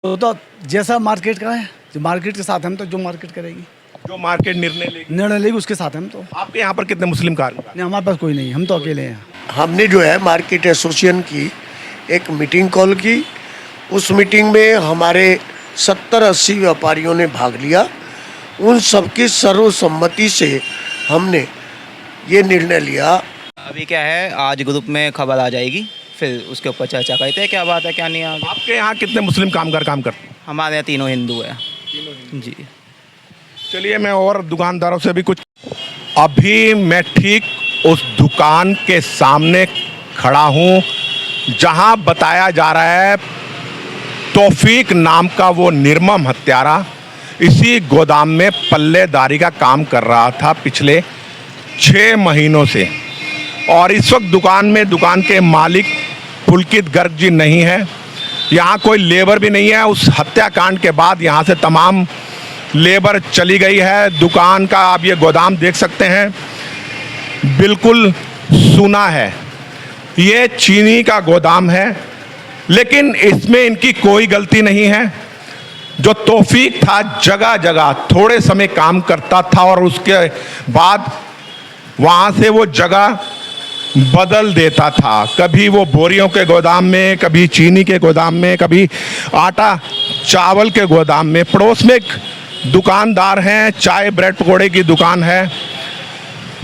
तो जैसा मार्केट का है, जो मार्केट के साथ हम तो जो मार्केट करेगी, जो मार्केट निर्णय लेगी उसके साथ हम तो। आपके यहाँ पर कितने मुस्लिम कार्मिक नहीं, हमारे पास कोई नहीं, हम तो अकेले हैं। हमने जो है मार्केट एसोसिएशन की एक मीटिंग कॉल की। उस मीटिंग में हमारे 70-80 व्यापारियों ने भाग लिया। उन सबकी सर्वसम्मति से हमने ये निर्णय लिया। अभी क्या है, आज ग्रुप में खबर आ जाएगी, फिर उसके ऊपर चर्चा करते हैं क्या बात है क्या नहीं। आगे आपके यहाँ कितने मुस्लिम कामगार काम करते हैं? हमारे यहाँ तीनों हिंदू है जी। चलिए मैं और दुकानदारों से भी कुछ। अभी मैं ठीक उस दुकान के सामने खड़ा हूँ जहाँ बताया जा रहा है तौफीक नाम का वो निर्मम हत्यारा इसी गोदाम में पल्लेदारी का काम कर रहा था पिछले 6 महीनों से। और इस वक्त दुकान के मालिक पुलकित गर्ग जी नहीं है, यहाँ कोई लेबर भी नहीं है। उस हत्याकांड के बाद यहाँ से तमाम लेबर चली गई है। दुकान का आप ये गोदाम देख सकते हैं, बिल्कुल सूना है। ये चीनी का गोदाम है, लेकिन इसमें इनकी कोई गलती नहीं है। जो तौफीक था जगह जगह थोड़े समय काम करता था और उसके बाद वहाँ से वो जगह बदल देता था। कभी वो बोरियों के गोदाम में, कभी चीनी के गोदाम में, कभी आटा चावल के गोदाम में। पड़ोस में एक दुकानदार हैं, चाय ब्रेड पकौड़े की दुकान है।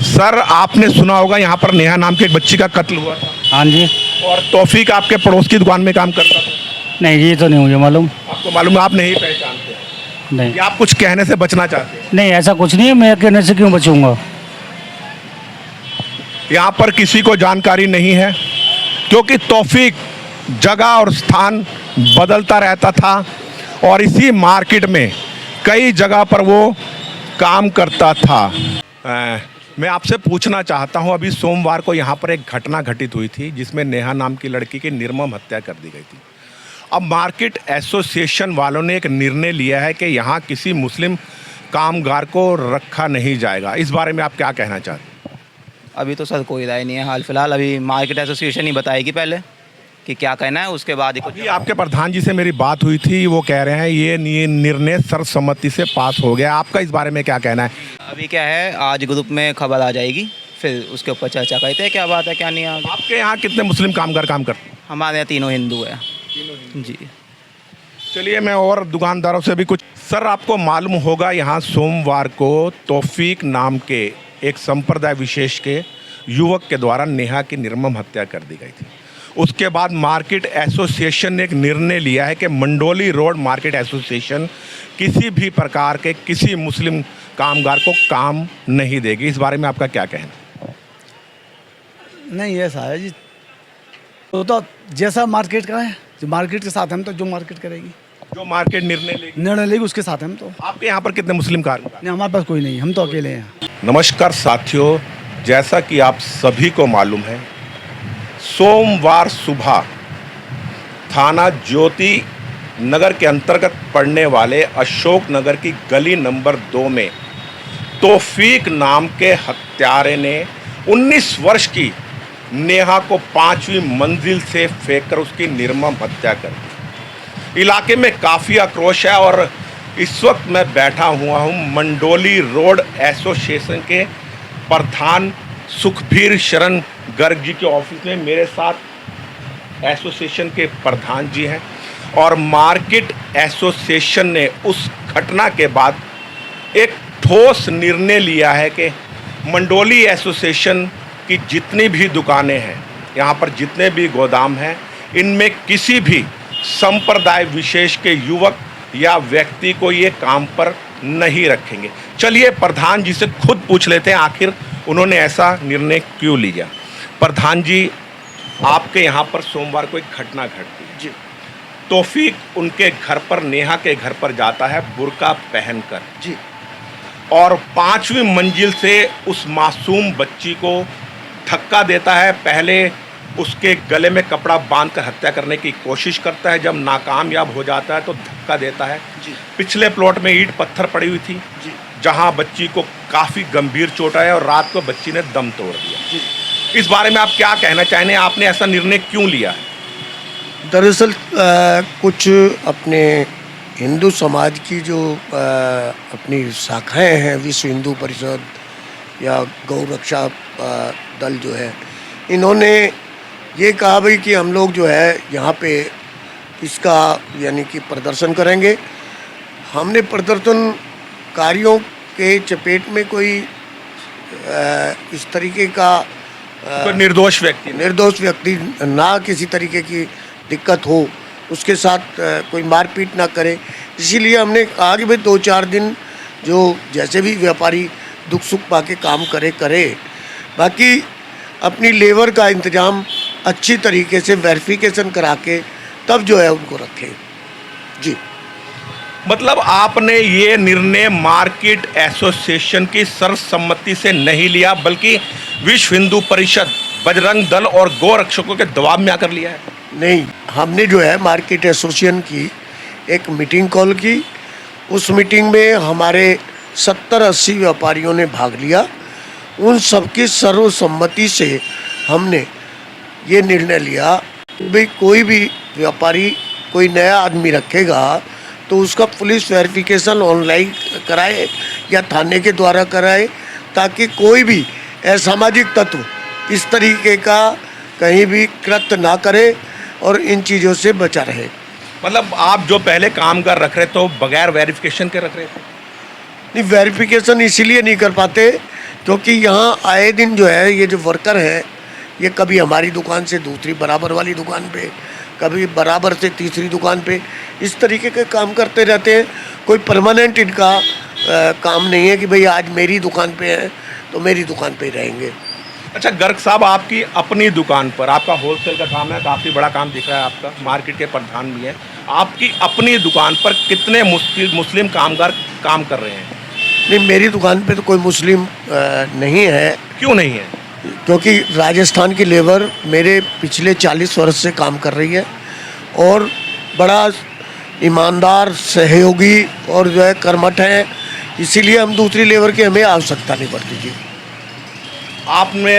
सर, आपने सुना होगा यहाँ पर नेहा नाम की एक बच्ची का कत्ल हुआ था। हाँ जी। और तौफीक आपके पड़ोस की दुकान में काम करता था। नहीं, ये तो नहीं मुझे मालूम। आपको मालूम है, आप नहीं पहचानते? नहीं, या आप कुछ कहने से बचना चाहते हैं? नहीं ऐसा कुछ नहीं है, मैं कहने से क्यों बचूंगा। यहाँ पर किसी को जानकारी नहीं है, क्योंकि तौफीक जगह और स्थान बदलता रहता था और इसी मार्केट में कई जगह पर वो काम करता था। मैं आपसे पूछना चाहता हूँ, अभी सोमवार को यहाँ पर एक घटना घटित हुई थी जिसमें नेहा नाम की लड़की की निर्मम हत्या कर दी गई थी। अब मार्केट एसोसिएशन वालों ने एक निर्णय लिया है कि यहाँ किसी मुस्लिम कामगार को रखा नहीं जाएगा। इस बारे में आप क्या कहना चाहते हैं? अभी तो सर कोई राय नहीं है हाल फिलहाल। अभी मार्केट एसोसिएशन ही बताएगी पहले कि क्या कहना है, उसके बाद ही कुछ। अभी आपके प्रधान जी से मेरी बात हुई थी, वो कह रहे हैं ये निर्णय सर्वसम्मति से पास हो गया। आपका इस बारे में क्या कहना है? अभी क्या है, आज ग्रुप में खबर आ जाएगी, फिर उसके ऊपर चर्चा करते हैं क्या बात है क्या नहीं। आगे आपके यहाँ कितने मुस्लिम कामगार काम करते हैं? हमारे यहाँ तीनों हिंदू है जी। चलिए मैं और दुकानदारों से भी कुछ। सर, आपको मालूम होगा यहाँ सोमवार को तौफीक नाम के एक संप्रदाय विशेष के युवक के द्वारा नेहा की निर्मम हत्या कर दी गई थी। उसके बाद मार्केट एसोसिएशन ने एक निर्णय लिया है कि मंडोली रोड मार्केट एसोसिएशन किसी भी प्रकार के किसी मुस्लिम कामगार को काम नहीं देगी। इस बारे में आपका क्या कहना? नहीं, ऐसा है जी, तो जैसा मार्केट का है, जो मार्केट के साथ हम तो जो मार्केट करेगी, जो मार्केट निर्णय लेगी उसके साथ हम तो। आपके यहाँ पर कितने मुस्लिम कार्मिक? नहीं, हमारे पास कोई नहीं, हम तो अकेले हैं। नमस्कार साथियों, जैसा कि आप सभी को मालूम है, सोमवार सुबह थाना ज्योति नगर के अंतर्गत पड़ने वाले अशोक नगर की गली नंबर 2 में तौफीक नाम के हत्यारे ने 19 वर्ष की नेहा को 5वीं मंजिल से फेंककर उसकी निर्मम हत्या कर दी। इलाके में काफ़ी आक्रोश है और इस वक्त मैं बैठा हुआ हूँ मंडोली रोड एसोसिएशन के प्रधान सुखबीर शरण गर्ग जी के ऑफिस में। मेरे साथ एसोसिएशन के प्रधान जी हैं और मार्केट एसोसिएशन ने उस घटना के बाद एक ठोस निर्णय लिया है कि मंडोली एसोसिएशन की जितनी भी दुकानें हैं, यहाँ पर जितने भी गोदाम हैं, इनमें किसी भी संप्रदाय विशेष के युवक या व्यक्ति को ये काम पर नहीं रखेंगे। चलिए प्रधान जी से खुद पूछ लेते हैं आखिर उन्होंने ऐसा निर्णय क्यों लिया। प्रधान जी, आपके यहाँ पर सोमवार को एक घटना घटती जी। तौफीक उनके घर पर, नेहा के घर पर जाता है बुर्का पहनकर जी, और 5वीं मंजिल से उस मासूम बच्ची को धक्का देता है। पहले उसके गले में कपड़ा बांधकर हत्या करने की कोशिश करता है, जब नाकामयाब हो जाता है तो धक्का देता है जी। पिछले प्लॉट में ईंट पत्थर पड़ी हुई थी जी, जहां बच्ची को काफ़ी गंभीर चोट आया और रात को बच्ची ने दम तोड़ दिया जी। इस बारे में आप क्या कहना चाहेंगे? आपने ऐसा निर्णय क्यों लिया है? दरअसल कुछ अपने हिंदू समाज की जो अपनी शाखाएं हैं, विश्व हिंदू परिषद या गौ रक्षा दल जो है, इन्होंने ये कहा भाई कि हम लोग जो है यहाँ पे इसका यानी कि प्रदर्शन करेंगे। हमने प्रदर्शनकारियों के चपेट में कोई इस तरीके का कोई निर्दोष व्यक्ति ना किसी तरीके की दिक्कत हो, उसके साथ कोई मारपीट ना करे, इसीलिए हमने कहा कि भाई 2-4 दिन जो जैसे भी व्यापारी दुख सुख पाके काम करे, बाकी अपनी लेबर का इंतज़ाम अच्छी तरीके से वेरिफिकेशन करा के तब जो है उनको रखें। जी, मतलब आपने ये निर्णय मार्केट एसोसिएशन की सर्वसम्मति से नहीं लिया, बल्कि विश्व हिंदू परिषद, बजरंग दल और गौ रक्षकों के दबाव में आकर लिया है? नहीं, हमने जो है मार्केट एसोसिएशन की एक मीटिंग कॉल की। उस मीटिंग में हमारे 70-80 व्यापारियों ने भाग लिया। उन सबकी सर्वसम्मति से हमने ये निर्णय लिया कि भाई कोई भी व्यापारी कोई नया आदमी रखेगा तो उसका पुलिस वेरिफिकेशन ऑनलाइन कराए या थाने के द्वारा कराए, ताकि कोई भी असामाजिक तत्व इस तरीके का कहीं भी कृत्य ना करे और इन चीज़ों से बचा रहे। मतलब आप जो पहले कामगार रख रहे तो बगैर वेरिफिकेशन के रख रहे थे? नहीं, वेरिफिकेशन इसीलिए नहीं कर पाते क्योंकि यहाँ आए दिन जो है ये जो वर्कर है, ये कभी हमारी दुकान से दूसरी बराबर वाली दुकान पे, कभी बराबर से तीसरी दुकान पे, इस तरीके के काम करते रहते हैं। कोई परमानेंट इनका काम नहीं है कि भाई आज मेरी दुकान पे है तो मेरी दुकान पे ही रहेंगे। अच्छा गर्ग साहब, आपकी अपनी दुकान पर, आपका होलसेल का काम है, काफ़ी बड़ा काम दिख रहा है, आपका मार्केट के प्रधान भी है, आपकी अपनी दुकान पर कितने मुस्लिम कामगार काम कर रहे हैं? नहीं, मेरी दुकान पे तो कोई मुस्लिम नहीं है। क्यों नहीं है? क्योंकि राजस्थान की लेबर मेरे पिछले 40 वर्ष से काम कर रही है और बड़ा ईमानदार, सहयोगी और जो है कर्मठ है, इसीलिए हम दूसरी लेबर की हमें आवश्यकता नहीं पड़ती। जी,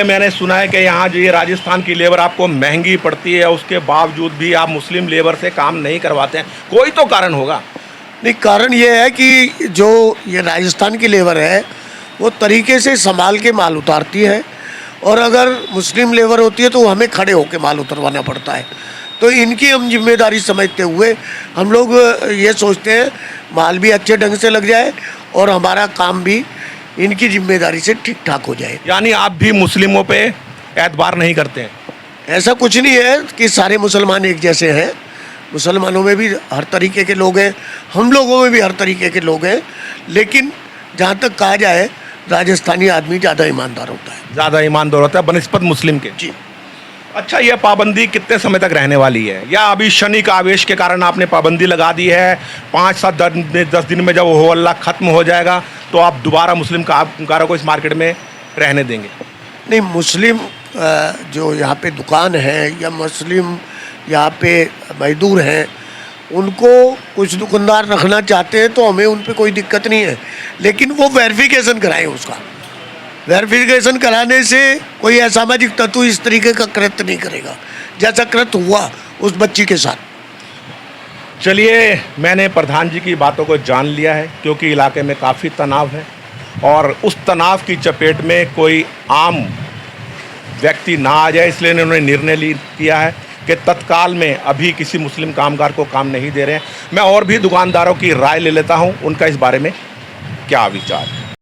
मैंने सुना है कि यहाँ जो ये राजस्थान की लेबर आपको महंगी पड़ती है, उसके बावजूद भी आप मुस्लिम लेबर से काम नहीं करवाते हैं, कोई तो कारण होगा? नहीं, कारण ये है कि जो ये राजस्थान की लेबर है वो तरीके से संभाल के माल उतारती है, और अगर मुस्लिम लेबर होती है तो हमें खड़े होकर माल उतरवाना पड़ता है। तो इनकी हम जिम्मेदारी समझते हुए हम लोग ये सोचते हैं माल भी अच्छे ढंग से लग जाए और हमारा काम भी इनकी जिम्मेदारी से ठीक ठाक हो जाए। यानी आप भी मुस्लिमों पे एतबार नहीं करते हैं? ऐसा कुछ नहीं है कि सारे मुसलमान एक जैसे हैं। मुसलमानों में भी हर तरीके के लोग हैं, हम लोगों में भी हर तरीके के लोग हैं, लेकिन जहाँ तक कहा जाए राजस्थानी आदमी ज़्यादा ईमानदार होता है। ज़्यादा ईमानदार होता है बनस्पत मुस्लिम के? जी। अच्छा, ये पाबंदी कितने समय तक रहने वाली है, या अभी शनि का आवेश के कारण आपने पाबंदी लगा दी है, 5-7-10 दिन में जब हो अल्लाह ख़त्म हो जाएगा तो आप दोबारा मुस्लिम कामगारों को इस मार्केट में रहने देंगे? नहीं, मुस्लिम जो यहाँ पे दुकान है या मुस्लिम यहाँ पे मजदूर हैं, उनको कुछ दुकानदार रखना चाहते हैं तो हमें उन पे कोई दिक्कत नहीं है, लेकिन वो वेरिफिकेशन कराएं। उसका वेरिफिकेशन कराने से कोई असामाजिक तत्व इस तरीके का कृत्य नहीं करेगा जैसा कृत्य हुआ उस बच्ची के साथ। चलिए, मैंने प्रधान जी की बातों को जान लिया है, क्योंकि इलाके में काफ़ी तनाव है और उस तनाव की चपेट में कोई आम व्यक्ति ना आ जाए, इसलिए उन्होंने निर्णय किया है कि तत्काल में अभी किसी मुस्लिम कामगार को काम नहीं दे रहे हैं। मैं और भी दुकानदारों की राय ले लेता हूं, उनका इस बारे में क्या विचार है।